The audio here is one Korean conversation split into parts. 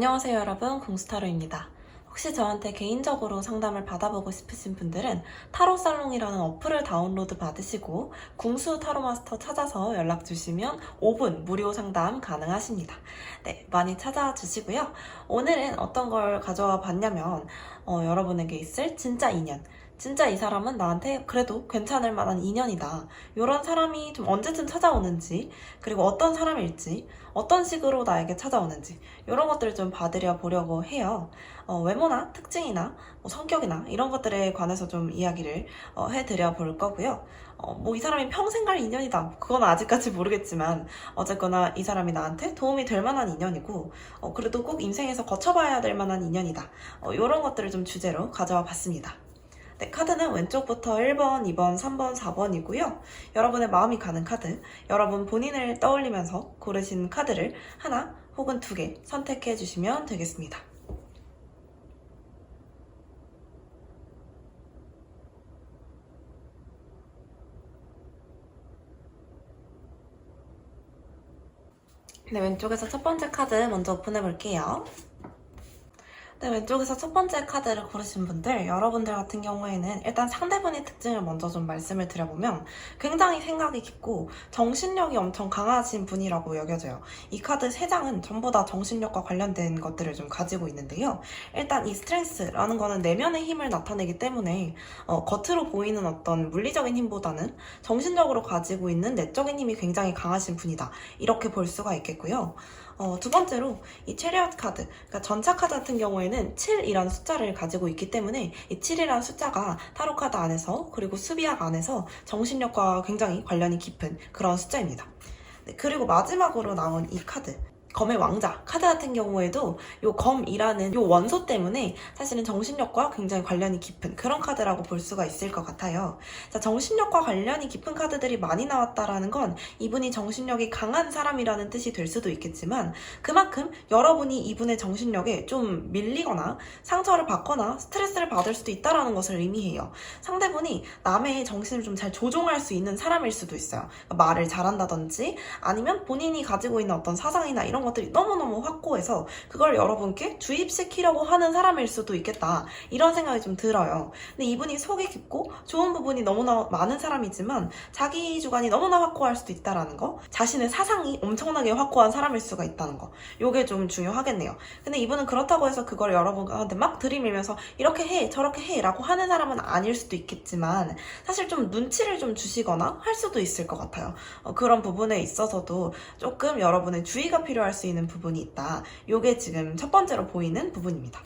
안녕하세요 여러분, 궁수타로입니다. 혹시 저한테 개인적으로 상담을 받아보고 싶으신 분들은 타로살롱이라는 어플을 다운로드 받으시고 궁수 타로마스터 찾아서 연락 주시면 5분 무료 상담 가능하십니다. 네, 많이 찾아와 주시고요. 오늘은 어떤 걸 가져와 봤냐면 여러분에게 있을 진짜 인연, 진짜 이 사람은 나한테 그래도 괜찮을 만한 인연이다. 이런 사람이 좀 언제쯤 찾아오는지, 그리고 어떤 사람일지, 어떤 식으로 나에게 찾아오는지 이런 것들을 좀 봐드려 보려고 해요. 외모나 특징이나 성격이나 이런 것들에 관해서 좀 이야기를 해드려 볼 거고요. 뭐 이 사람이 평생 갈 인연이다, 그건 아직까지 모르겠지만 어쨌거나 이 사람이 나한테 도움이 될 만한 인연이고 그래도 꼭 인생에서 거쳐봐야 될 만한 인연이다. 이런 것들을 좀 주제로 가져와 봤습니다. 네, 카드는 왼쪽부터 1번, 2번, 3번, 4번이고요. 여러분의 마음이 가는 카드, 여러분 본인을 떠올리면서 고르신 카드를 하나 혹은 2개 선택해 주시면 되겠습니다. 네, 왼쪽에서 첫 번째 카드 먼저 오픈해 볼게요. 네, 왼쪽에서 첫 번째 카드를 고르신 분들, 여러분들 같은 경우에는 일단 상대분의 특징을 먼저 좀 말씀을 드려보면 굉장히 생각이 깊고 정신력이 엄청 강하신 분이라고 여겨져요. 이 카드 3장은 전부 다 정신력과 관련된 것들을 좀 가지고 있는데요. 일단 이 스트렝스라는 거는 내면의 힘을 나타내기 때문에 겉으로 보이는 어떤 물리적인 힘보다는 정신력으로 가지고 있는 내적인 힘이 굉장히 강하신 분이다, 이렇게 볼 수가 있겠고요. 두 번째로 이 체리엇 카드, 그러니까 전차 카드 같은 경우에는 7이라는 숫자를 가지고 있기 때문에 이 7이라는 숫자가 타로 카드 안에서, 그리고 수비학 안에서 정신력과 굉장히 관련이 깊은 그런 숫자입니다. 네, 그리고 마지막으로 나온 이 카드, 검의 왕자 카드 같은 경우에도 요 검이라는 요 원소 때문에 사실은 정신력과 굉장히 관련이 깊은 그런 카드라고 볼 수가 있을 것 같아요. 자, 정신력과 관련이 깊은 카드들이 많이 나왔다라는 건 이분이 정신력이 강한 사람이라는 뜻이 될 수도 있겠지만, 그만큼 여러분이 이분의 정신력에 좀 밀리거나 상처를 받거나 스트레스를 받을 수도 있다라는 것을 의미해요. 상대분이 남의 정신을 좀 잘 조종할 수 있는 사람일 수도 있어요. 그러니까 말을 잘한다든지, 아니면 본인이 가지고 있는 어떤 사상이나 이런 것들이 너무너무 확고해서 그걸 여러분께 주입시키려고 하는 사람일 수도 있겠다, 이런 생각이 좀 들어요. 근데 이분이 속이 깊고 좋은 부분이 너무나 많은 사람이지만 자기 주관이 너무나 확고할 수도 있다라는 거, 자신의 사상이 엄청나게 확고한 사람일 수가 있다는 거, 요게 좀 중요하겠네요. 근데 이분은 그렇다고 해서 그걸 여러분한테 막 들이밀면서 이렇게 해 저렇게 해 라고 하는 사람은 아닐 수도 있겠지만, 사실 좀 눈치를 좀 주시거나 할 수도 있을 것 같아요. 그런 부분에 있어서도 조금 여러분의 주의가 필요할 수 있는 부분이 있다, 요게 지금 첫 번째로 보이는 부분입니다.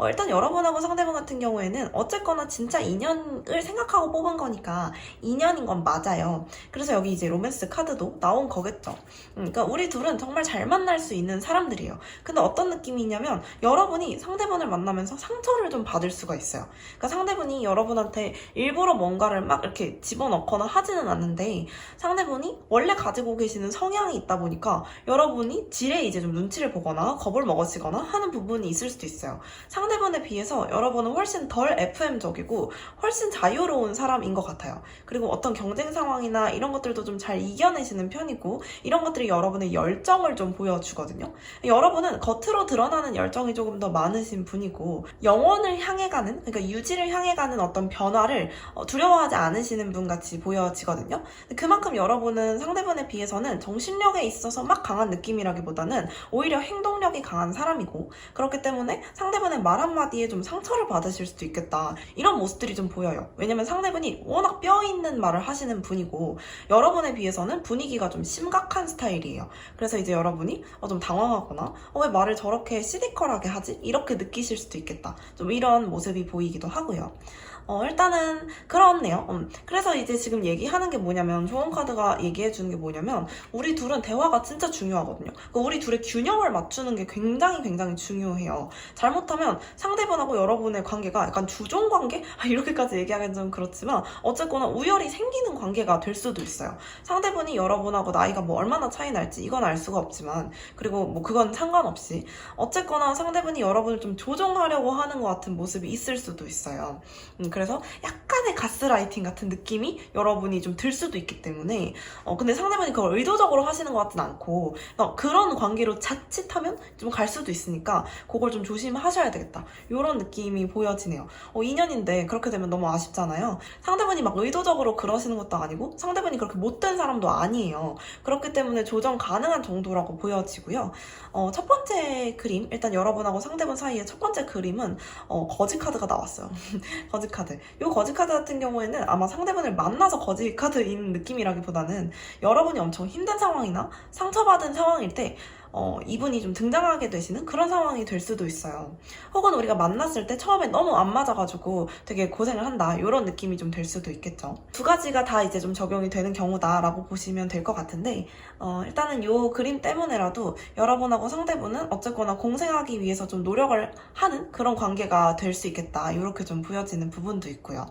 일단 여러분하고 상대방 같은 경우에는 어쨌거나 진짜 인연을 생각하고 뽑은 거니까 인연인 건 맞아요. 그래서 여기 이제 로맨스 카드도 나온 거겠죠. 그러니까 우리 둘은 정말 잘 만날 수 있는 사람들이에요. 근데 어떤 느낌이 있냐면 여러분이 상대분을 만나면서 상처를 좀 받을 수가 있어요. 그러니까 상대분이 여러분한테 일부러 뭔가를 막 이렇게 집어넣거나 하지는 않는데, 상대분이 원래 가지고 계시는 성향이 있다 보니까 여러분이 지레 이제 좀 눈치를 보거나 겁을 먹으시거나 하는 부분이 있을 수도 있어요. 상대분에 비해서 여러분은 훨씬 덜 FM적이고 훨씬 자유로운 사람인 것 같아요. 그리고 어떤 경쟁 상황이나 이런 것들도 좀 잘 이겨내시는 편이고, 이런 것들이 여러분의 열정을 좀 보여주거든요. 여러분은 겉으로 드러나는 열정이 조금 더 많으신 분이고, 영혼을 향해 가는, 그러니까 유지를 향해 가는 어떤 변화를 두려워하지 않으시는 분 같이 보여지거든요. 그만큼 여러분은 상대분에 비해서는 정신력에 있어서 막 강한 느낌이라기보다는 오히려 행동력이 강한 사람이고, 그렇기 때문에 상대분의 말 한마디에 좀 상처를 받으실 수도 있겠다, 이런 모습들이 좀 보여요. 왜냐면 상대분이 워낙 뼈있는 말을 하시는 분이고 여러분에 비해서는 분위기가 좀 심각한 스타일이에요. 그래서 이제 여러분이 좀 당황하거나 왜 말을 저렇게 시니컬하게 하지? 이렇게 느끼실 수도 있겠다, 좀 이런 모습이 보이기도 하고요. 일단은 그렇네요. 그래서 이제 지금 얘기하는 게 뭐냐면, 좋은 카드가 얘기해주는 게 뭐냐면, 우리 둘은 대화가 진짜 중요하거든요. 그러니까 우리 둘의 균형을 맞추는 게 굉장히 중요해요. 잘못하면 상대방하고 여러분의 관계가 약간 주종 관계? 이렇게까지 얘기하기는 좀 그렇지만 어쨌거나 우열이 생기는 관계가 될 수도 있어요. 상대분이 여러분하고 나이가 뭐 얼마나 차이 날지 이건 알 수가 없지만, 그리고 뭐 그건 상관없이 어쨌거나 상대분이 여러분을 좀 조종하려고 하는 것 같은 모습이 있을 수도 있어요. 그래서 약간의 가스라이팅 같은 느낌이 여러분이 좀 들 수도 있기 때문에 근데 상대방이 그걸 의도적으로 하시는 것 같진 않고 그런 관계로 자칫하면 좀 갈 수도 있으니까 그걸 좀 조심하셔야 되겠다, 이런 느낌이 보여지네요. 인연인데 그렇게 되면 너무 아쉽잖아요. 상대방이 막 의도적으로 그러시는 것도 아니고 상대방이 그렇게 못된 사람도 아니에요. 그렇기 때문에 조정 가능한 정도라고 보여지고요. 첫 번째 그림, 일단 여러분하고 상대분 사이의 첫 번째 그림은 거지 카드가 나왔어요. 거지 카드. 이 거지 카드 같은 경우에는 아마 상대분을 만나서 거지 카드인 느낌이라기보다는 여러분이 엄청 힘든 상황이나 상처받은 상황일 때 이분이 좀 등장하게 되시는 그런 상황이 될 수도 있어요. 혹은 우리가 만났을 때 처음에 너무 안 맞아가지고 되게 고생을 한다, 이런 느낌이 좀 될 수도 있겠죠. 두 가지가 다 이제 좀 적용이 되는 경우다라고 보시면 될 것 같은데, 일단은 이 그림 때문에라도 여러분하고 상대분은 어쨌거나 공생하기 위해서 좀 노력을 하는 그런 관계가 될 수 있겠다, 이렇게 좀 보여지는 부분도 있고요.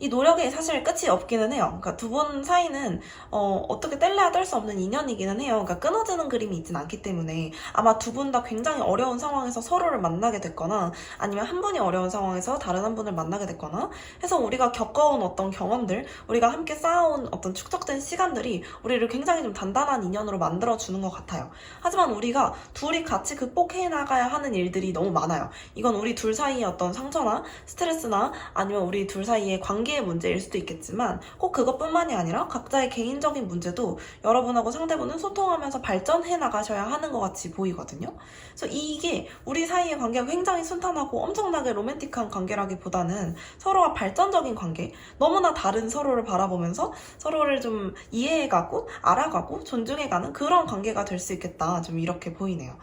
이 노력이 사실 끝이 없기는 해요. 그러니까 두 분 사이는 어떻게 뗄래야 뗄 수 없는 인연이기는 해요. 그러니까 끊어지는 그림이 있진 않기 때문에 아마 두 분 다 굉장히 어려운 상황에서 서로를 만나게 됐거나, 아니면 한 분이 어려운 상황에서 다른 한 분을 만나게 됐거나 해서 우리가 겪어온 어떤 경험들, 우리가 함께 쌓아온 어떤 축적된 시간들이 우리를 굉장히 좀 단단한 인연으로 만들어주는 것 같아요. 하지만 우리가 둘이 같이 극복해 나가야 하는 일들이 너무 많아요. 이건 우리 둘 사이의 어떤 상처나 스트레스나 아니면 우리 둘 사이의 관계의 문제일 수도 있겠지만, 꼭 그것뿐만이 아니라 각자의 개인적인 문제도 여러분하고 상대분은 소통하면서 발전해 나가셔야 하는 것 같이 보이거든요. 그래서 이게 우리 사이의 관계가 굉장히 순탄하고 엄청나게 로맨틱한 관계라기보다는 서로가 발전적인 관계, 너무나 다른 서로를 바라보면서 서로를 좀 이해해가고 알아가고 존중해가는 그런 관계가 될 수 있겠다, 좀 이렇게 보이네요.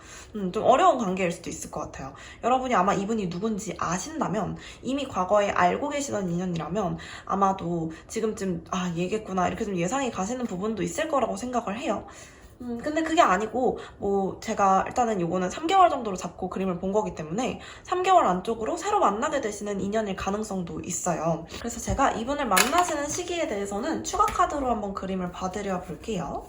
좀 어려운 관계일 수도 있을 것 같아요. 여러분이 아마 이분이 누군지 아신다면, 이미 과거에 알고 계시던 인연이라면 아마도 지금쯤 얘겠구나, 이렇게 좀 예상이 가시는 부분도 있을 거라고 생각을 해요. 근데 그게 아니고, 제가 일단은 요거는 3개월 정도로 잡고 그림을 본 거기 때문에 3개월 안쪽으로 새로 만나게 되시는 인연일 가능성도 있어요. 그래서 제가 이분을 만나시는 시기에 대해서는 추가 카드로 한번 그림을 봐드려 볼게요.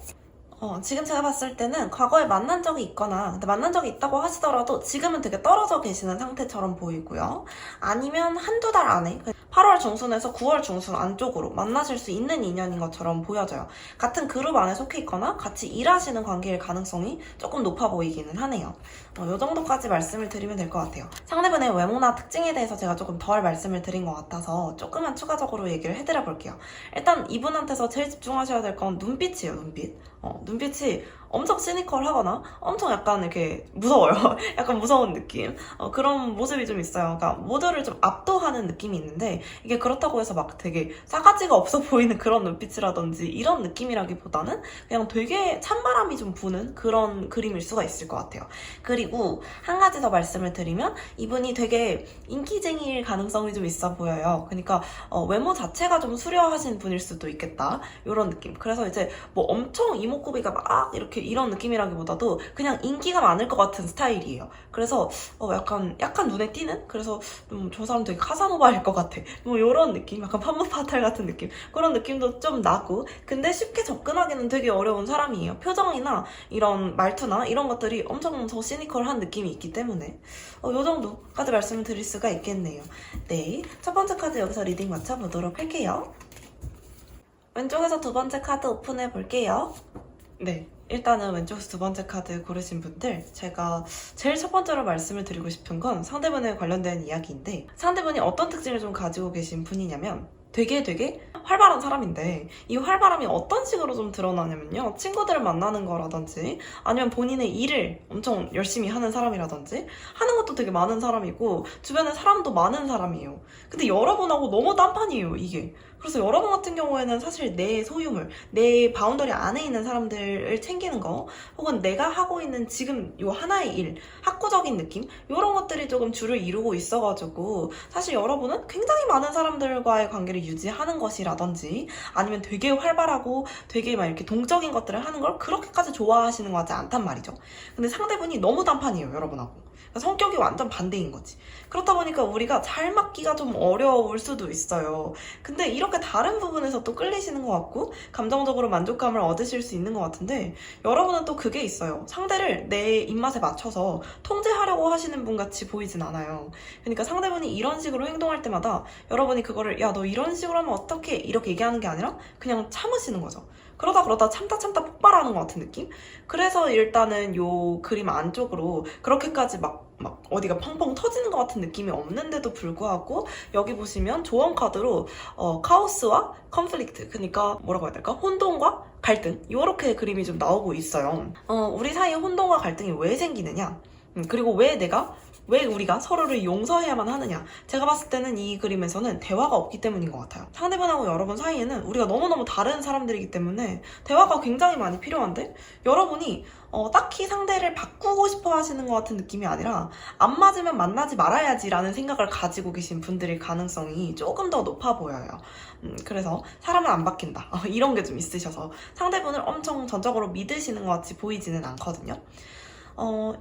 지금 제가 봤을 때는 과거에 만난 적이 있거나, 근데 만난 적이 있다고 하시더라도 지금은 되게 떨어져 계시는 상태처럼 보이고요. 아니면 한두 달 안에 8월 중순에서 9월 중순 안쪽으로 만나실 수 있는 인연인 것처럼 보여져요. 같은 그룹 안에 속해 있거나 같이 일하시는 관계일 가능성이 조금 높아 보이기는 하네요. 이 정도까지 말씀을 드리면 될 것 같아요. 상대분의 외모나 특징에 대해서 제가 조금 덜 말씀을 드린 것 같아서 조금만 추가적으로 얘기를 해드려 볼게요. 일단 이분한테서 제일 집중하셔야 될 건 눈빛이에요, 눈빛. 눈빛이 엄청 시니컬하거나 엄청 약간 이렇게 무서워요. 약간 무서운 느낌. 그런 모습이 좀 있어요. 그러니까 모두를 좀 압도하는 느낌이 있는데, 이게 그렇다고 해서 막 되게 싸가지가 없어 보이는 그런 눈빛이라든지 이런 느낌이라기보다는 그냥 되게 찬바람이 좀 부는 그런 그림일 수가 있을 것 같아요. 그리고 한 가지 더 말씀을 드리면, 이분이 되게 인기쟁이일 가능성이 좀 있어 보여요. 그러니까 외모 자체가 좀 수려하신 분일 수도 있겠다, 이런 느낌. 그래서 이제 뭐 엄청 이목구비가 막 이렇게 이런 느낌이라기보다도 그냥 인기가 많을 것 같은 스타일이에요. 그래서 약간 눈에 띄는? 그래서 저 사람 되게 카사노바일 것 같아, 뭐 이런 느낌, 약간 판무파탈 같은 느낌, 그런 느낌도 좀 나고, 근데 쉽게 접근하기는 되게 어려운 사람이에요. 표정이나 이런 말투나 이런 것들이 엄청 더 시니컬한 느낌이 있기 때문에 이 정도까지 말씀을 드릴 수가 있겠네요. 네, 첫 번째 카드 여기서 리딩 마쳐보도록 할게요. 왼쪽에서 두 번째 카드 오픈해 볼게요. 네, 일단은 왼쪽에서 두 번째 카드 고르신 분들, 제가 제일 첫 번째로 말씀을 드리고 싶은 건 상대분에 관련된 이야기인데, 상대분이 어떤 특징을 좀 가지고 계신 분이냐면 되게 활발한 사람인데, 이 활발함이 어떤 식으로 좀 드러나냐면요, 친구들을 만나는 거라든지 아니면 본인의 일을 엄청 열심히 하는 사람이라든지 하는 것도 되게 많은 사람이고 주변에 사람도 많은 사람이에요. 근데 여러분하고 너무 딴판이에요, 이게. 그래서 여러분 같은 경우에는 사실 내 소유물, 내 바운더리 안에 있는 사람들을 챙기는 거, 혹은 내가 하고 있는 지금 요 하나의 일, 학구적인 느낌, 이런 것들이 조금 주를 이루고 있어가지고 사실 여러분은 굉장히 많은 사람들과의 관계를 유지하는 것이라든지 아니면 되게 활발하고 되게 막 이렇게 동적인 것들을 하는 걸 그렇게까지 좋아하시는 것 같지 않단 말이죠. 근데 상대분이 너무 단판이에요, 여러분하고. 그러니까 성격이 완전 반대인 거지. 그렇다 보니까 우리가 잘 맞기가 좀 어려울 수도 있어요. 근데 이렇게 다른 부분에서 또 끌리시는 것 같고 감정적으로 만족감을 얻으실 수 있는 것 같은데, 여러분은 또 그게 있어요. 상대를 내 입맛에 맞춰서 통제하려고 하시는 분 같이 보이진 않아요. 그러니까 상대분이 이런 식으로 행동할 때마다 여러분이 그거를 야, 너 이런 식으로 하면 어떡해? 이렇게 얘기하는 게 아니라 그냥 참으시는 거죠. 그러다 참다 폭발하는 것 같은 느낌? 그래서 일단은 요 그림 안쪽으로 그렇게까지 막 어디가 펑펑 터지는 것 같은 느낌이 없는데도 불구하고, 여기 보시면 조언 카드로 카오스와 컨플릭트, 그러니까 뭐라고 해야 될까? 혼돈과 갈등, 요렇게 그림이 좀 나오고 있어요. 우리 사이에 혼돈과 갈등이 왜 생기느냐? 그리고 왜 우리가 서로를 용서해야만 하느냐? 제가 봤을 때는 이 그림에서는 대화가 없기 때문인 것 같아요. 상대방하고 여러분 사이에는 우리가 너무너무 다른 사람들이기 때문에 대화가 굉장히 많이 필요한데, 여러분이 딱히 상대를 바꾸고 싶어 하시는 것 같은 느낌이 아니라 안 맞으면 만나지 말아야지 라는 생각을 가지고 계신 분들일 가능성이 조금 더 높아 보여요. 그래서 사람은 안 바뀐다, 이런 게 좀 있으셔서 상대분을 엄청 전적으로 믿으시는 것 같이 보이지는 않거든요.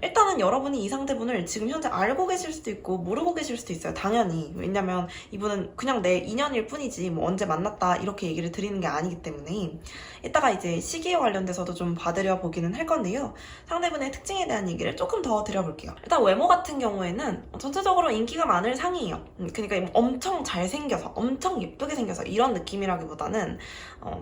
일단은 여러분이 이 상대분을 지금 현재 알고 계실 수도 있고 모르고 계실 수도 있어요. 당연히. 왜냐면 이분은 그냥 내 인연일 뿐이지 뭐 언제 만났다 이렇게 얘기를 드리는 게 아니기 때문에, 이따가 이제 시기에 관련돼서도 좀 봐드려 보기는 할 건데요. 상대분의 특징에 대한 얘기를 조금 더 드려볼게요. 일단 외모 같은 경우에는 전체적으로 인기가 많을 상이에요. 그러니까 엄청 잘생겨서 엄청 예쁘게 생겨서 이런 느낌이라기보다는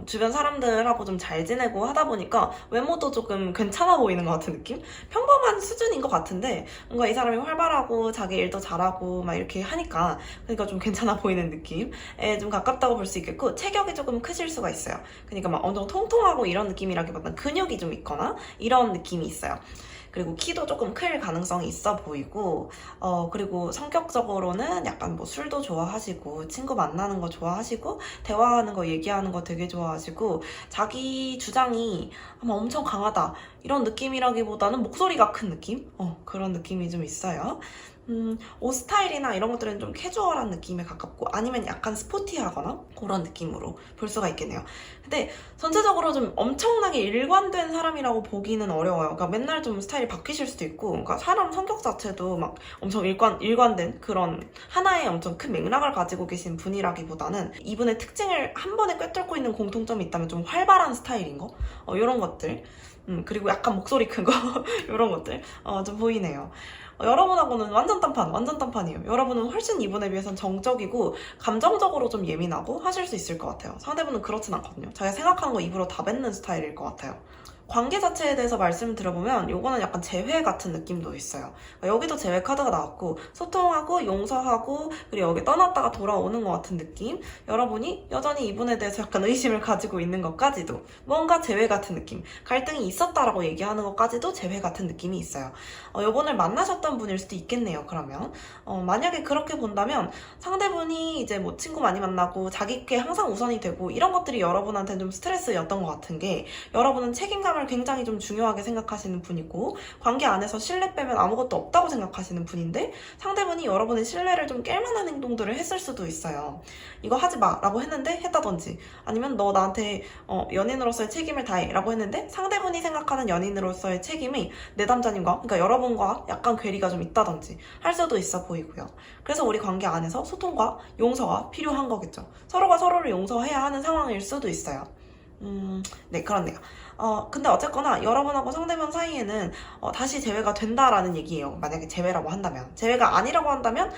주변 사람들하고 좀 잘 지내고 하다 보니까 외모도 조금 괜찮아 보이는 것 같은 느낌? 평범한 수준인 것 같은데 뭔가 이 사람이 활발하고 자기 일도 잘하고 막 이렇게 하니까, 그러니까 좀 괜찮아 보이는 느낌에 좀 가깝다고 볼 수 있겠고, 체격이 조금 크실 수가 있어요. 그러니까 막 엄청 통통하고 이런 느낌이라기보다는 근육이 좀 있거나 이런 느낌이 있어요. 그리고 키도 조금 클 가능성이 있어 보이고, 그리고 성격적으로는 약간 뭐 술도 좋아하시고 친구 만나는 거 좋아하시고 대화하는 거 얘기하는 거 되게 좋아하시고, 자기 주장이 아마 엄청 강하다 이런 느낌이라기보다는 목소리가 큰 느낌? 그런 느낌이 좀 있어요. 옷 스타일이나 이런 것들은 좀 캐주얼한 느낌에 가깝고 아니면 약간 스포티하거나 그런 느낌으로 볼 수가 있겠네요. 근데 전체적으로 좀 엄청나게 일관된 사람이라고 보기는 어려워요. 그러니까 맨날 좀 스타일이 바뀌실 수도 있고, 그러니까 사람 성격 자체도 막 엄청 일관된 그런 하나의 엄청 큰 맥락을 가지고 계신 분이라기보다는 이분의 특징을 한 번에 꿰뚫고 있는 공통점이 있다면 좀 활발한 스타일인 거? 이런 것들. 그리고 약간 목소리 큰 거 이런 것들 좀 보이네요. 여러분하고는 완전 딴판이에요. 여러분은 훨씬 이분에 비해선 정적이고 감정적으로 좀 예민하고 하실 수 있을 것 같아요. 상대분은 그렇진 않거든요. 자기가 생각하는 거 입으로 다 뱉는 스타일일 것 같아요. 관계 자체에 대해서 말씀을 드려보면 요거는 약간 재회 같은 느낌도 있어요. 여기도 재회 카드가 나왔고 소통하고 용서하고 그리고 여기 떠났다가 돌아오는 것 같은 느낌. 여러분이 여전히 이분에 대해서 약간 의심을 가지고 있는 것까지도 뭔가 재회 같은 느낌. 갈등이 있었다라고 얘기하는 것까지도 재회 같은 느낌이 있어요. 요번을 만나셨던 분일 수도 있겠네요. 그러면 만약에 그렇게 본다면 상대분이 이제 뭐 친구 많이 만나고 자기께 항상 우선이 되고 이런 것들이 여러분한테는 좀 스트레스였던 것 같은 게, 여러분은 책임감을 굉장히 좀 중요하게 생각하시는 분이고 관계 안에서 신뢰 빼면 아무것도 없다고 생각하시는 분인데, 상대분이 여러분의 신뢰를 좀 깰 만한 행동들을 했을 수도 있어요. 이거 하지 마 라고 했는데 했다든지, 아니면 너 나한테 연인으로서의 책임을 다해 라고 했는데 상대분이 생각하는 연인으로서의 책임이 내담자님과, 그러니까 여러분과 약간 괴리가 좀 있다든지 할 수도 있어 보이고요. 그래서 우리 관계 안에서 소통과 용서가 필요한 거겠죠. 서로가 서로를 용서해야 하는 상황일 수도 있어요. 네, 그렇네요. 근데 어쨌거나 여러분하고 상대방 사이에는 다시 재회가 된다라는 얘기예요. 만약에 재회라고 한다면. 재회가 아니라고 한다면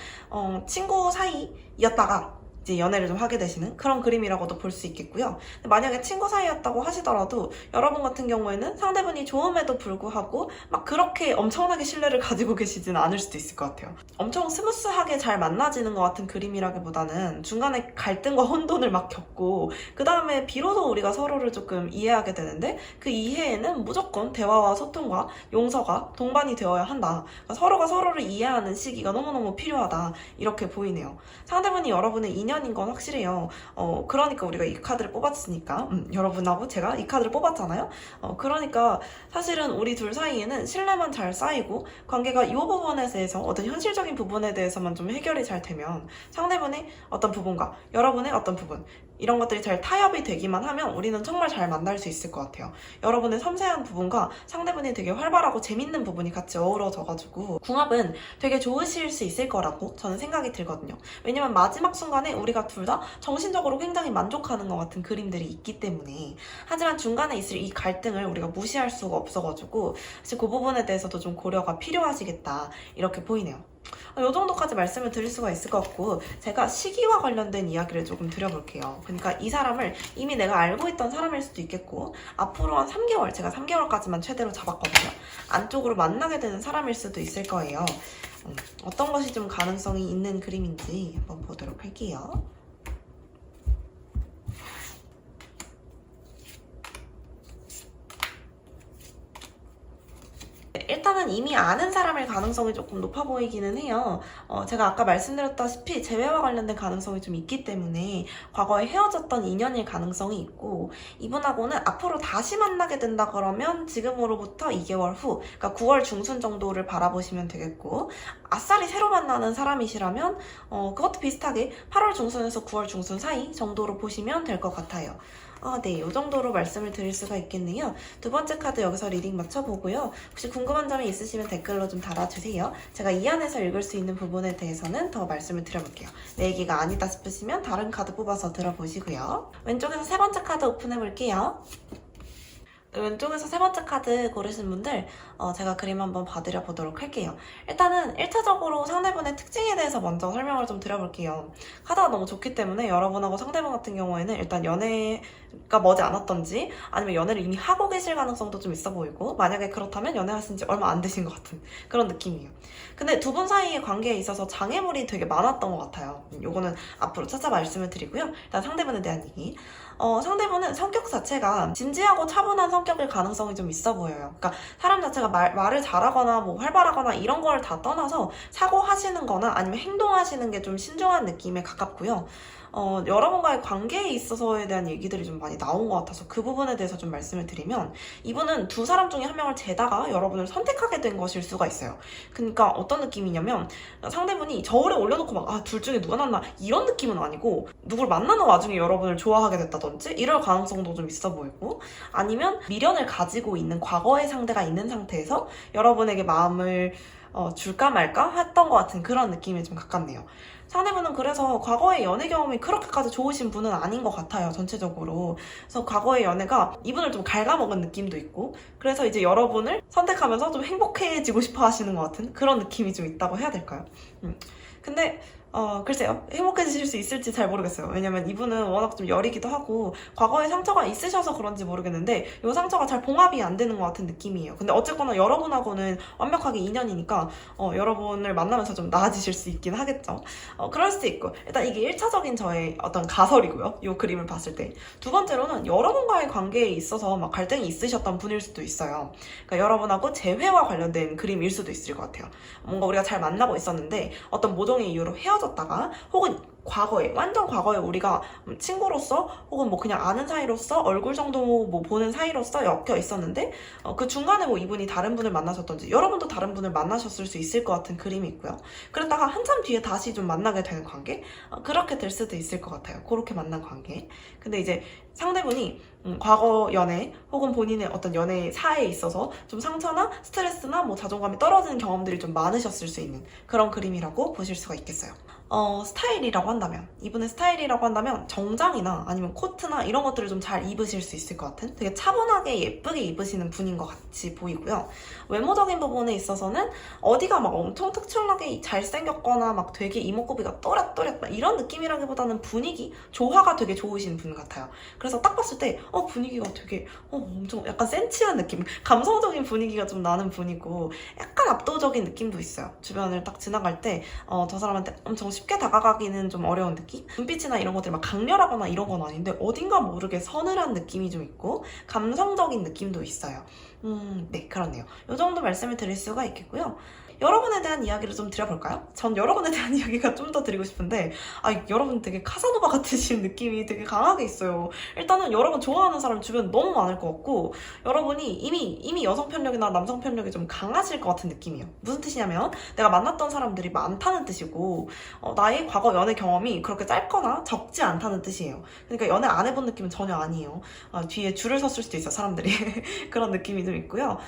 친구 사이였다가 이제 연애를 좀 하게 되시는 그런 그림이라고도 볼 수 있겠고요. 만약에 친구 사이였다고 하시더라도 여러분 같은 경우에는 상대분이 좋음에도 불구하고 막 그렇게 엄청나게 신뢰를 가지고 계시지는 않을 수도 있을 것 같아요. 엄청 스무스하게 잘 만나지는 것 같은 그림이라기보다는 중간에 갈등과 혼돈을 막 겪고 그 다음에 비로소 우리가 서로를 조금 이해하게 되는데, 그 이해에는 무조건 대화와 소통과 용서가 동반이 되어야 한다. 그러니까 서로가 서로를 이해하는 시기가 너무너무 필요하다, 이렇게 보이네요. 상대분이 여러분의 인연인 건 확실해요. 그러니까 우리가 이 카드를 뽑았으니까 여러분하고 제가 이 카드를 뽑았잖아요. 그러니까 사실은 우리 둘 사이에는 신뢰만 잘 쌓이고 관계가 이 부분에 대해서 어떤 현실적인 부분에 대해서만 좀 해결이 잘 되면 상대분의 어떤 부분과 여러분의 어떤 부분, 이런 것들이 잘 타협이 되기만 하면 우리는 정말 잘 만날 수 있을 것 같아요. 여러분의 섬세한 부분과 상대분이 되게 활발하고 재밌는 부분이 같이 어우러져가지고 궁합은 되게 좋으실 수 있을 거라고 저는 생각이 들거든요. 왜냐면 마지막 순간에 우리가 둘 다 정신적으로 굉장히 만족하는 것 같은 그림들이 있기 때문에. 하지만 중간에 있을 이 갈등을 우리가 무시할 수가 없어가지고 사실 그 부분에 대해서도 좀 고려가 필요하시겠다 이렇게 보이네요. 이 정도까지 말씀을 드릴 수가 있을 것 같고, 제가 시기와 관련된 이야기를 조금 드려볼게요. 그러니까 이 사람을 이미 내가 알고 있던 사람일 수도 있겠고, 앞으로 한 3개월, 제가 3개월까지만 최대로 잡았거든요. 안쪽으로 만나게 되는 사람일 수도 있을 거예요. 어떤 것이 좀 가능성이 있는 그림인지 한번 보도록 할게요. 일단은 이미 아는 사람일 가능성이 조금 높아 보이기는 해요. 제가 아까 말씀드렸다시피 재회와 관련된 가능성이 좀 있기 때문에 과거에 헤어졌던 인연일 가능성이 있고, 이분하고는 앞으로 다시 만나게 된다 그러면 지금으로부터 2개월 후, 그러니까 9월 중순 정도를 바라보시면 되겠고, 아싸리 새로 만나는 사람이시라면 그것도 비슷하게 8월 중순에서 9월 중순 사이 정도로 보시면 될 것 같아요. 네, 이 정도로 말씀을 드릴 수가 있겠네요. 두 번째 카드 여기서 리딩 맞춰보고요. 혹시 궁금한 점이 있으시면 댓글로 좀 달아주세요. 제가 이 안에서 읽을 수 있는 부분에 대해서는 더 말씀을 드려볼게요. 내 얘기가 아니다 싶으시면 다른 카드 뽑아서 들어보시고요. 왼쪽에서 세 번째 카드 오픈해볼게요. 왼쪽에서 세 번째 카드 고르신 분들 제가 그림 한번 봐드려 보도록 할게요. 일단은 1차적으로 상대분의 특징에 대해서 먼저 설명을 좀 드려볼게요. 카드가 너무 좋기 때문에 여러분하고 상대분 같은 경우에는 일단 연애가 머지 않았던지 아니면 연애를 이미 하고 계실 가능성도 좀 있어 보이고, 만약에 그렇다면 연애하신 지 얼마 안 되신 것 같은 그런 느낌이에요. 근데 두 분 사이의 관계에 있어서 장애물이 되게 많았던 것 같아요. 요거는 앞으로 차차 말씀을 드리고요. 일단 상대분에 대한 얘기. 상대분은 성격 자체가 진지하고 차분한 성격일 가능성이 좀 있어 보여요. 그러니까 사람 자체가 말을 잘하거나 뭐 활발하거나 이런 걸 다 떠나서 사고하시는 거나 아니면 행동하시는 게 좀 신중한 느낌에 가깝고요. 여러분과의 관계에 있어서에 대한 얘기들이 좀 많이 나온 것 같아서 그 부분에 대해서 좀 말씀을 드리면, 이분은 두 사람 중에 한 명을 재다가 여러분을 선택하게 된 것일 수가 있어요. 그러니까 어떤 느낌이냐면 상대분이 저울에 올려놓고 막 둘 중에 누가 낫나 이런 느낌은 아니고, 누굴 만나는 와중에 여러분을 좋아하게 됐다든지 이럴 가능성도 좀 있어 보이고, 아니면 미련을 가지고 있는 과거의 상대가 있는 상태에서 여러분에게 마음을 줄까 말까 했던 것 같은 그런 느낌에 좀 가깝네요. 상대분은 그래서 과거의 연애 경험이 그렇게까지 좋으신 분은 아닌 것 같아요, 전체적으로. 그래서 과거의 연애가 이분을 좀 갉아먹은 느낌도 있고, 그래서 이제 여러분을 선택하면서 좀 행복해지고 싶어 하시는 것 같은 그런 느낌이 좀 있다고 해야 될까요? 근데 글쎄요. 행복해지실 수 있을지 잘 모르겠어요. 왜냐면 이분은 워낙 좀 여리기도 하고 과거에 상처가 있으셔서 그런지 모르겠는데 이 상처가 잘 봉합이 안 되는 것 같은 느낌이에요. 근데 어쨌거나 여러분하고는 완벽하게 인연이니까 여러분을 만나면서 좀 나아지실 수 있긴 하겠죠. 그럴 수도 있고, 일단 이게 1차적인 저의 어떤 가설이고요. 이 그림을 봤을 때. 두 번째로는 여러분과의 관계에 있어서 막 갈등이 있으셨던 분일 수도 있어요. 그러니까 여러분하고 재회와 관련된 그림일 수도 있을 것 같아요. 뭔가 우리가 잘 만나고 있었는데 어떤 모종의 이유로 헤어졌다가, 혹은 과거에, 완전 과거에 우리가 친구로서 혹은 뭐 그냥 아는 사이로서 얼굴 정도 뭐 보는 사이로서 엮여 있었는데 그 중간에 뭐 이분이 다른 분을 만나셨던지 여러분도 다른 분을 만나셨을 수 있을 것 같은 그림이 있고요. 그랬다가 한참 뒤에 다시 좀 만나게 되는 관계? 그렇게 될 수도 있을 것 같아요. 그렇게 만난 관계. 근데 이제 상대분이 과거 연애 혹은 본인의 어떤 연애사에 있어서 좀 상처나 스트레스나 뭐 자존감이 떨어지는 경험들이 좀 많으셨을 수 있는 그런 그림이라고 보실 수가 있겠어요. 스타일이라고 한다면, 이분의 스타일이라고 한다면 정장이나 아니면 코트나 이런 것들을 좀 잘 입으실 수 있을 것 같은, 되게 차분하게 예쁘게 입으시는 분인 것 같이 보이고요. 외모적인 부분에 있어서는 어디가 막 엄청 특출나게 잘생겼거나 막 되게 이목구비가 또렷또렷 이런 느낌이라기보다는 분위기, 조화가 되게 좋으신 분 같아요. 그래서 딱 봤을 때 분위기가 되게 엄청 약간 센치한 느낌, 감성적인 분위기가 좀 나는 분이고, 약간 압도적인 느낌도 있어요. 주변을 딱 지나갈 때 저 사람한테 엄청 쉽게 다가가기는 좀 어려운 느낌? 눈빛이나 이런 것들이 막 강렬하거나 이런 건 아닌데 어딘가 모르게 서늘한 느낌이 좀 있고 감성적인 느낌도 있어요. 네, 그렇네요. 이 정도 말씀을 드릴 수가 있겠고요. 여러분에 대한 이야기를 좀 드려볼까요? 전 여러분에 대한 이야기가 좀 더 드리고 싶은데 여러분 되게 카사노바 같으신 느낌이 되게 강하게 있어요. 일단은 여러분 좋아하는 사람 주변 너무 많을 것 같고 여러분이 이미 여성 편력이나 남성 편력이 좀 강하실 것 같은 느낌이에요. 무슨 뜻이냐면 내가 만났던 사람들이 많다는 뜻이고 나의 과거 연애 경험이 그렇게 짧거나 적지 않다는 뜻이에요. 그러니까 연애 안 해본 느낌은 전혀 아니에요. 뒤에 줄을 섰을 수도 있어요, 사람들이. 그런 느낌이 좀 있고요.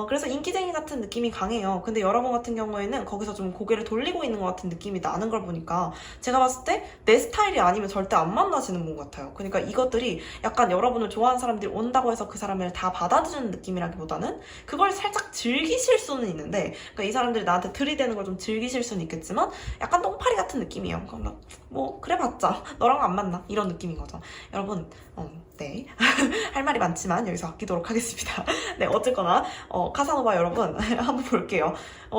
그래서 인기쟁이 같은 느낌이 강해요. 근데 여러분 같은 경우에는 거기서 좀 고개를 돌리고 있는 것 같은 느낌이 나는 걸 보니까 제가 봤을 때 내 스타일이 아니면 절대 안 만나시는 분 같아요. 그러니까 이것들이 약간 여러분을 좋아하는 사람들이 온다고 해서 그 사람을 다 받아주는 느낌이라기보다는 그걸 살짝 즐기실 수는 있는데 그러니까 이 사람들이 나한테 들이대는 걸 좀 즐기실 수는 있겠지만 약간 똥파리 같은 느낌이에요. 그럼 뭐 그래봤자 너랑 안 만나 이런 느낌인 거죠. 여러분 네. 할 말이 많지만 여기서 아끼도록 하겠습니다. 네, 어쨌거나 카사노바 여러분 한번 볼게요.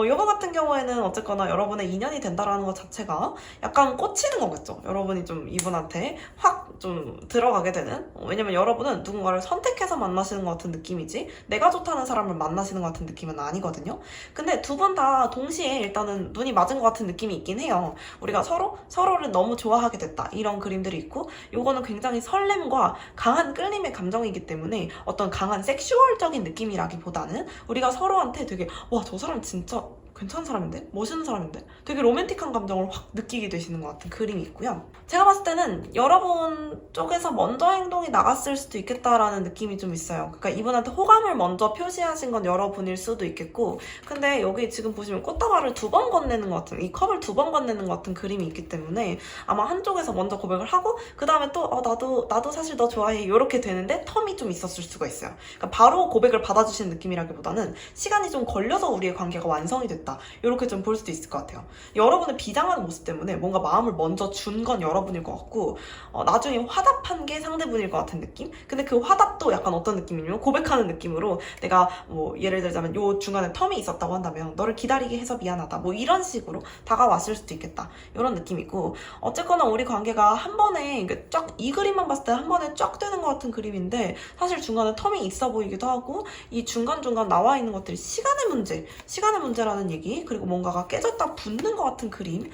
이거 같은 경우에는 어쨌거나 여러분의 인연이 된다라는 것 자체가 약간 꽂히는 거겠죠. 여러분이 좀 이분한테 확 좀 들어가게 되는 왜냐면 여러분은 누군가를 선택해서 만나시는 것 같은 느낌이지 내가 좋다는 사람을 만나시는 것 같은 느낌은 아니거든요. 근데 두 분 다 동시에 일단은 눈이 맞은 것 같은 느낌이 있긴 해요. 우리가 서로를 너무 좋아하게 됐다 이런 그림들이 있고 요거는 굉장히 설렘과 강한 끌림의 감정이기 때문에 어떤 강한 섹슈얼적인 느낌이라기보다는 우리가 서로한테 되게 와, 저 사람 진짜 괜찮은 사람인데? 멋있는 사람인데? 되게 로맨틱한 감정을 확 느끼게 되시는 것 같은 그림이 있고요. 제가 봤을 때는 여러분 쪽에서 먼저 행동이 나갔을 수도 있겠다라는 느낌이 좀 있어요. 그러니까 이분한테 호감을 먼저 표시하신 건 여러분일 수도 있겠고 근데 여기 지금 보시면 꽃다발을 2번 건네는 것 같은 이 컵을 2번 건네는 것 같은 그림이 있기 때문에 아마 한쪽에서 먼저 고백을 하고 그 다음에 또 나도 사실 너 좋아해 이렇게 되는데 텀이 좀 있었을 수가 있어요. 그러니까 바로 고백을 받아주시는 느낌이라기보다는 시간이 좀 걸려서 우리의 관계가 완성이 됐다 이렇게 좀 볼 수도 있을 것 같아요. 여러분의 비장한 모습 때문에 뭔가 마음을 먼저 준 건 여러분일 것 같고 나중에 화답한 게 상대분일 것 같은 느낌? 근데 그 화답도 약간 어떤 느낌이냐면 고백하는 느낌으로 내가 뭐 예를 들자면 요 중간에 텀이 있었다고 한다면 너를 기다리게 해서 미안하다 뭐 이런 식으로 다가왔을 수도 있겠다 이런 느낌이고 어쨌거나 우리 관계가 한 번에 쫙 이 그림만 봤을 때 한 번에 쫙 되는 것 같은 그림인데 사실 중간에 텀이 있어 보이기도 하고 이 중간중간 나와 있는 것들이 시간의 문제라는 얘기 그리고 뭔가가 깨졌다 붙는 것 같은 그림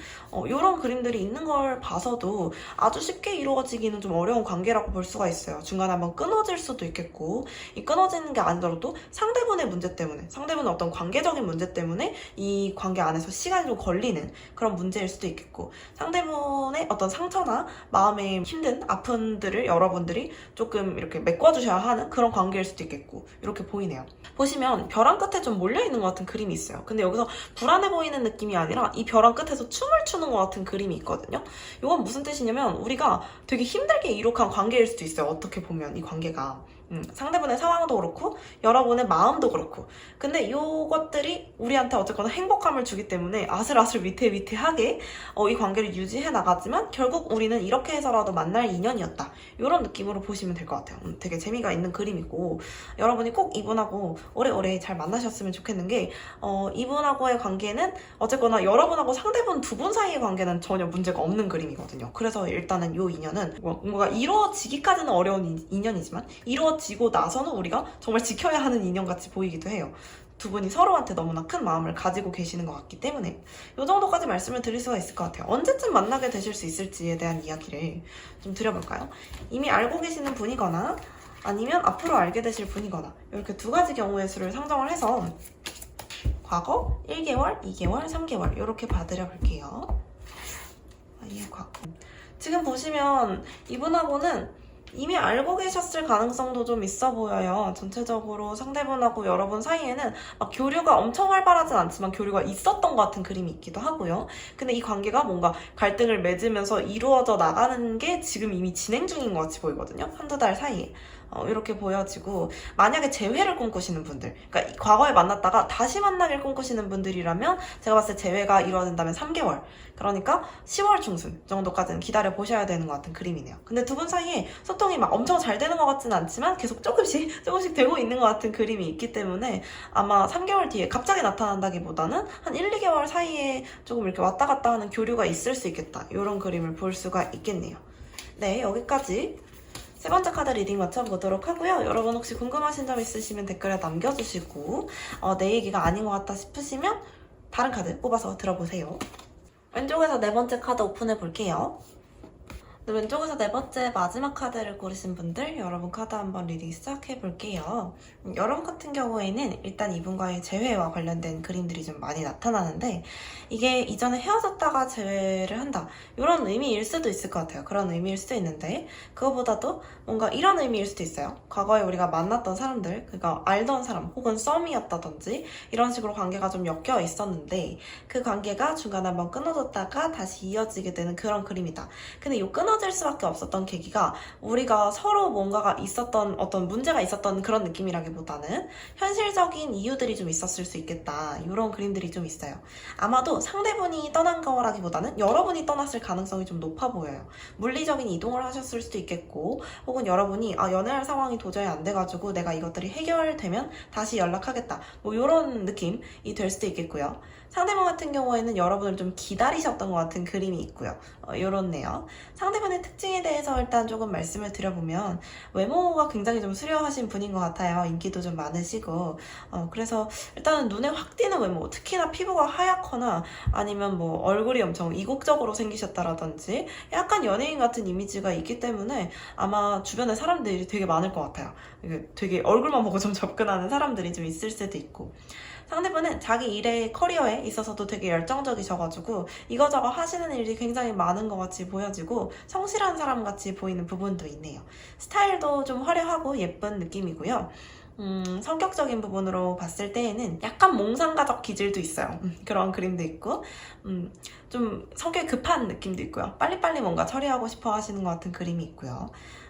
이런 그림들이 있는 걸 봐서도 아주 쉽게 이루어지기는 좀 어려운 관계라고 볼 수가 있어요. 중간에 한번 끊어질 수도 있겠고 이 끊어지는 게 아니더라도 상대분의 문제 때문에 상대분의 어떤 관계적인 문제 때문에 이 관계 안에서 시간이 좀 걸리는 그런 문제일 수도 있겠고 상대분의 어떤 상처나 마음의 힘든 아픔들을 여러분들이 조금 이렇게 메꿔주셔야 하는 그런 관계일 수도 있겠고 이렇게 보이네요. 보시면 벼랑 끝에 좀 몰려있는 것 같은 그림이 있어요. 근데 여기서 불안해 보이는 느낌이 아니라 이 벼랑 끝에서 춤을 추는 것 같은 그림이 있거든요. 이건 무슨 뜻이냐면 우리가 되게 힘들게 이룩한 관계일 수도 있어요. 어떻게 보면 이 관계가 상대분의 상황도 그렇고 여러분의 마음도 그렇고 근데 이것들이 우리한테 어쨌거나 행복감을 주기 때문에 아슬아슬 위태위태하게 이 관계를 유지해 나가지만 결국 우리는 이렇게 해서라도 만날 인연이었다 이런 느낌으로 보시면 될 것 같아요. 되게 재미가 있는 그림이고 여러분이 꼭 이분하고 오래오래 잘 만나셨으면 좋겠는 게 이분하고의 관계는 어쨌거나 여러분하고 상대분 두 분 사이의 관계는 전혀 문제가 없는 그림이거든요. 그래서 일단은 이 인연은 뭔가 이루어지기까지는 어려운 인연이지만 이루어지고 나서는 우리가 정말 지켜야 하는 인연같이 보이기도 해요. 두 분이 서로한테 너무나 큰 마음을 가지고 계시는 것 같기 때문에 이 정도까지 말씀을 드릴 수가 있을 것 같아요. 언제쯤 만나게 되실 수 있을지에 대한 이야기를 좀 드려볼까요? 이미 알고 계시는 분이거나 아니면 앞으로 알게 되실 분이거나 이렇게 두 가지 경우의 수를 상정을 해서 과거, 1개월, 2개월, 3개월 이렇게 봐드려 볼게요. 지금 보시면 이분하고는 이미 알고 계셨을 가능성도 좀 있어 보여요. 전체적으로 상대분하고 여러분 사이에는 막 교류가 엄청 활발하진 않지만 교류가 있었던 것 같은 그림이 있기도 하고요. 근데 이 관계가 뭔가 갈등을 맺으면서 이루어져 나가는 게 지금 이미 진행 중인 것 같이 보이거든요. 한두 달 사이에. 이렇게 보여지고 만약에 재회를 꿈꾸시는 분들 그러니까 과거에 만났다가 다시 만나길 꿈꾸시는 분들이라면 제가 봤을 때 재회가 이루어진다면 3개월 그러니까 10월 중순 정도까지는 기다려 보셔야 되는 것 같은 그림이네요. 근데 두 분 사이에 소통이 막 엄청 잘 되는 것 같지는 않지만 계속 조금씩 되고 있는 것 같은 그림이 있기 때문에 아마 3개월 뒤에 갑자기 나타난다기보다는 한 1, 2개월 사이에 조금 이렇게 왔다 갔다 하는 교류가 있을 수 있겠다 이런 그림을 볼 수가 있겠네요. 네, 여기까지 세 번째 카드 리딩 맞춰보도록 하고요. 여러분 혹시 궁금하신 점 있으시면 댓글에 남겨주시고 내 얘기가 아닌 것 같다 싶으시면 다른 카드 뽑아서 들어보세요. 왼쪽에서 네 번째 카드 오픈해 볼게요. 네, 왼쪽에서 네 번째 마지막 카드를 고르신 분들 여러분 카드 한번 리딩 시작해 볼게요. 여러분 같은 경우에는 일단 이분과의 재회와 관련된 그림들이 좀 많이 나타나는데 이게 이전에 헤어졌다가 재회를 한다 이런 의미일 수도 있을 것 같아요. 그런 의미일 수도 있는데 그거보다도 뭔가 이런 의미일 수도 있어요. 과거에 우리가 만났던 사람들, 그러니까 알던 사람 혹은 썸이었다든지 이런 식으로 관계가 좀 엮여 있었는데 그 관계가 중간에 한번 끊어졌다가 다시 이어지게 되는 그런 그림이다. 근데 이 끊어질 수밖에 없었던 계기가 우리가 서로 뭔가가 있었던 어떤 문제가 있었던 그런 느낌이라기보다는 현실적인 이유들이 좀 있었을 수 있겠다. 이런 그림들이 좀 있어요. 아마도 상대분이 떠난 거라기보다는 여러분이 떠났을 가능성이 좀 높아 보여요. 물리적인 이동을 하셨을 수도 있겠고 혹은 여러분이 연애할 상황이 도저히 안 돼가지고 내가 이것들이 해결되면 다시 연락하겠다. 뭐 이런 느낌이 될 수도 있겠고요. 상대방 같은 경우에는 여러분을 좀 기다리셨던 것 같은 그림이 있고요. 요렇네요. 상대방의 특징에 대해서 일단 조금 말씀을 드려보면 외모가 굉장히 좀 수려하신 분인 것 같아요. 인기도 좀 많으시고 그래서 일단은 눈에 확 띄는 외모, 특히나 피부가 하얗거나 아니면 뭐 얼굴이 엄청 이국적으로 생기셨다라든지 약간 연예인 같은 이미지가 있기 때문에 아마 주변에 사람들이 되게 많을 것 같아요. 되게 얼굴만 보고 좀 접근하는 사람들이 좀 있을 수도 있고 상대분은 자기 일의 커리어에 있어서도 되게 열정적이셔가지고 이거저거 하시는 일이 굉장히 많은 것 같이 보여지고 성실한 사람 같이 보이는 부분도 있네요. 스타일도 좀 화려하고 예쁜 느낌이고요. 성격적인 부분으로 봤을 때에는 약간 몽상가적 기질도 있어요. 그런 그림도 있고 좀 성격이 급한 느낌도 있고요. 빨리빨리 뭔가 처리하고 싶어 하시는 것 같은 그림이 있고요.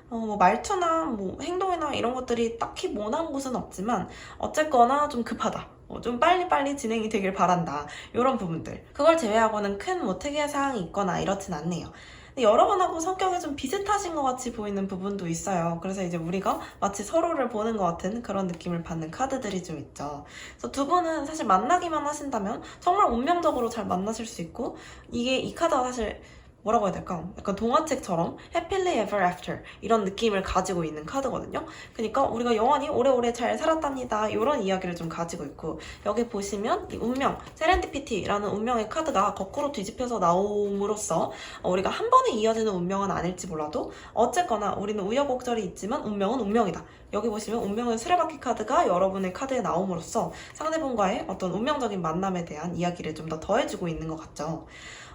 뭐 말투나 뭐 행동이나 이런 것들이 딱히 모난 곳은 없지만 어쨌거나 좀 급하다. 좀 빨리빨리 진행이 되길 바란다. 이런 부분들. 그걸 제외하고는 큰 뭐 특이한 사항이 있거나 이렇진 않네요. 근데 여러분하고 성격이 좀 비슷하신 것 같이 보이는 부분도 있어요. 그래서 이제 우리가 마치 서로를 보는 것 같은 그런 느낌을 받는 카드들이 좀 있죠. 그래서 두 분은 사실 만나기만 하신다면 정말 운명적으로 잘 만나실 수 있고 이 카드가 사실 뭐라고 해야 될까? 약간 동화책처럼 happily ever after 이런 느낌을 가지고 있는 카드거든요. 그러니까 우리가 영원히 오래오래 잘 살았답니다. 이런 이야기를 좀 가지고 있고 여기 보시면 이 운명, 세렌디피티라는 운명의 카드가 거꾸로 뒤집혀서 나옴으로써 우리가 한 번에 이어지는 운명은 아닐지 몰라도 어쨌거나 우리는 우여곡절이 있지만 운명은 운명이다. 여기 보시면 운명의 수레바퀴 카드가 여러분의 카드에 나옴으로써 상대분과의 어떤 운명적인 만남에 대한 이야기를 좀 더 더해주고 있는 것 같죠.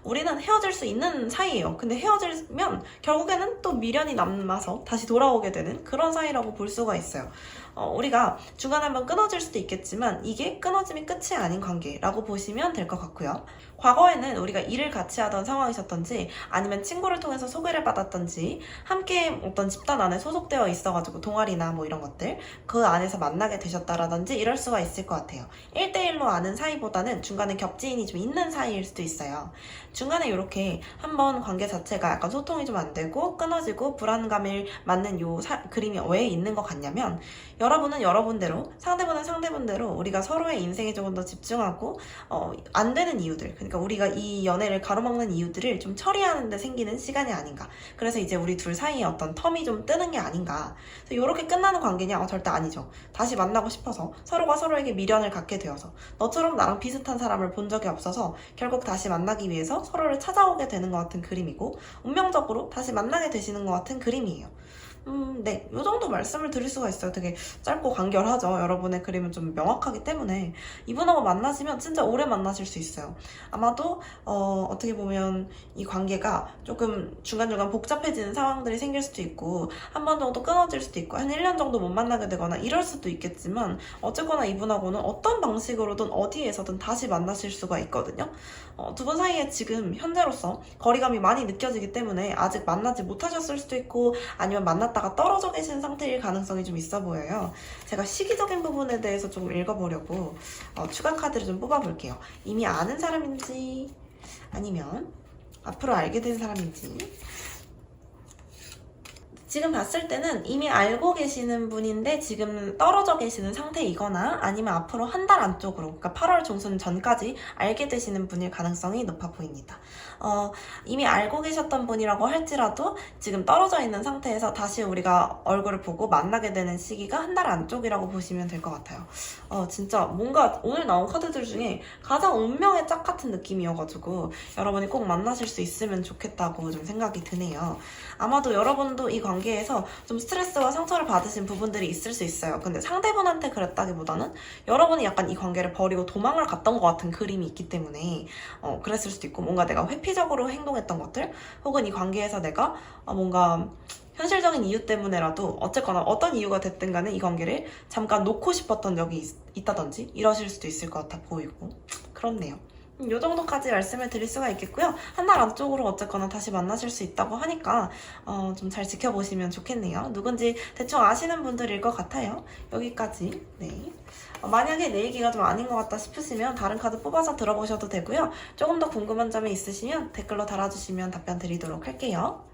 우리는 헤어질 수 있는 사이예요. 근데 헤어지면 결국에는 또 미련이 남아서 다시 돌아오게 되는 그런 사이라고 볼 수가 있어요. 우리가 중간에 한번 끊어질 수도 있겠지만 이게 끊어짐이 끝이 아닌 관계라고 보시면 될 것 같고요. 과거에는 우리가 일을 같이 하던 상황이셨던지 아니면 친구를 통해서 소개를 받았던지 함께 어떤 집단 안에 소속되어 있어가지고 동아리나 뭐 이런 것들 그 안에서 만나게 되셨다라든지 이럴 수가 있을 것 같아요. 1대1로 아는 사이보다는 중간에 겹지인이 좀 있는 사이일 수도 있어요. 중간에 이렇게 한번 관계 자체가 약간 소통이 좀 안 되고 끊어지고 불안감을 맞는 그림이 왜 있는 것 같냐면 여러분은 여러분대로 상대분은 상대분대로 우리가 서로의 인생에 조금 더 집중하고 안 되는 이유들 그러니까 우리가 이 연애를 가로막는 이유들을 좀 처리하는 데 생기는 시간이 아닌가. 그래서 이제 우리 둘 사이에 어떤 텀이 좀 뜨는 게 아닌가. 이렇게 끝나는 관계냐? 절대 아니죠. 다시 만나고 싶어서 서로가 서로에게 미련을 갖게 되어서 너처럼 나랑 비슷한 사람을 본 적이 없어서 결국 다시 만나기 위해서 서로를 찾아오게 되는 것 같은 그림이고 운명적으로 다시 만나게 되시는 것 같은 그림이에요. 네. 이 정도 말씀을 드릴 수가 있어요. 되게 짧고 간결하죠. 여러분의 그림은 좀 명확하기 때문에 이분하고 만나시면 진짜 오래 만나실 수 있어요. 아마도 어떻게 보면 이 관계가 조금 중간중간 복잡해지는 상황들이 생길 수도 있고 한 번 정도 끊어질 수도 있고 한 1년 정도 못 만나게 되거나 이럴 수도 있겠지만 어쨌거나 이분하고는 어떤 방식으로든 어디에서든 다시 만나실 수가 있거든요. 두 분 사이에 지금 현재로서 거리감이 많이 느껴지기 때문에 아직 만나지 못하셨을 수도 있고 아니면 만났다가 떨어져 계신 상태일 가능성이 좀 있어 보여요. 제가 시기적인 부분에 대해서 조금 읽어보려고 추가 카드를 좀 뽑아볼게요. 이미 아는 사람인지 아니면 앞으로 알게 된 사람인지 지금 봤을 때는 이미 알고 계시는 분인데 지금 떨어져 계시는 상태이거나 아니면 앞으로 한 달 안쪽으로, 그러니까 8월 중순 전까지 알게 되시는 분일 가능성이 높아 보입니다. 이미 알고 계셨던 분이라고 할지라도 지금 떨어져 있는 상태에서 다시 우리가 얼굴을 보고 만나게 되는 시기가 한 달 안쪽이라고 보시면 될 것 같아요. 진짜 뭔가 오늘 나온 카드들 중에 가장 운명의 짝 같은 느낌이어가지고 여러분이 꼭 만나실 수 있으면 좋겠다고 좀 생각이 드네요. 아마도 여러분도 이 관계에서 좀 스트레스와 상처를 받으신 부분들이 있을 수 있어요. 근데 상대분한테 그랬다기보다는 여러분이 약간 이 관계를 버리고 도망을 갔던 것 같은 그림이 있기 때문에 그랬을 수도 있고, 뭔가 내가 회피적으로 행동했던 것들, 혹은 이 관계에서 내가 뭔가 현실적인 이유 때문에라도 어쨌거나 어떤 이유가 됐든 간에 이 관계를 잠깐 놓고 싶었던 적이 있다든지 이러실 수도 있을 것 같아 보이고 그렇네요. 이 정도까지 말씀을 드릴 수가 있겠고요. 한 달 안쪽으로 어쨌거나 다시 만나실 수 있다고 하니까 좀 잘 지켜보시면 좋겠네요. 누군지 대충 아시는 분들일 것 같아요. 여기까지. 네. 만약에 내 얘기가 좀 아닌 것 같다 싶으시면 다른 카드 뽑아서 들어보셔도 되고요. 조금 더 궁금한 점이 있으시면 댓글로 달아주시면 답변 드리도록 할게요.